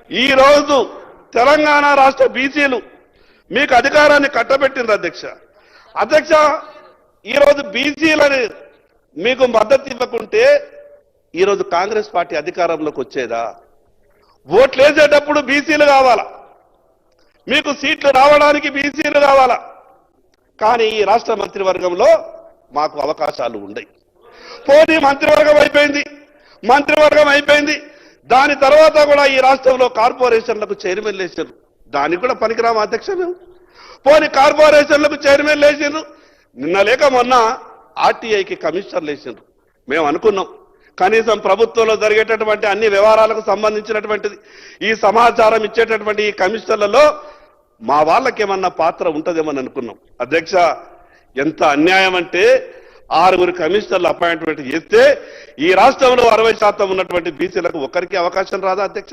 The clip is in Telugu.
ఈ రోజు తెలంగాణ రాష్ట్ర బీసీలు మీకు అధికారాన్ని కట్టబెట్టింది అధ్యక్ష ఈ రోజు బీసీలని మీకు మద్దతు ఇవ్వకుంటే ఈ రోజు కాంగ్రెస్ పార్టీ అధికారంలోకి వచ్చేదా? ఓట్లు వేసేటప్పుడు బీసీలు కావాలా, మీకు సీట్లు రావడానికి బీసీలు కావాలా. కానీ ఈ రాష్ట్ర మంత్రివర్గంలో మాకు అవకాశాలు ఉన్నాయి. పోనీ మంత్రివర్గం అయిపోయింది. దాని తర్వాత కూడా ఈ రాష్ట్రంలో కార్పొరేషన్లకు చైర్మన్ వేసారు. దానికి కూడా పనికిరామ అధ్యక్ష మేము. పోనీ కార్పొరేషన్లకు చైర్మన్ వేసారు, నిన్న లేక మొన్న ఆర్టీఐకి కమిషనర్లు వేసారు. మేము అనుకున్నాం కనీసం ప్రభుత్వంలో జరిగేటటువంటి అన్ని వ్యవహారాలకు సంబంధించినటువంటిది ఈ సమాచారం ఇచ్చేటటువంటి ఈ కమిషనర్లలో మా వాళ్ళకేమన్నా పాత్ర ఉంటుందేమని అనుకున్నాం. అధ్యక్ష ఎంత అన్యాయం అంటే 6 కమిషనర్లు అపాయింట్మెంట్ చేస్తే ఈ రాష్ట్రంలో 60% ఉన్నటువంటి బీసీలకు ఒక్కరికి అవకాశం రాదా అధ్యక్ష?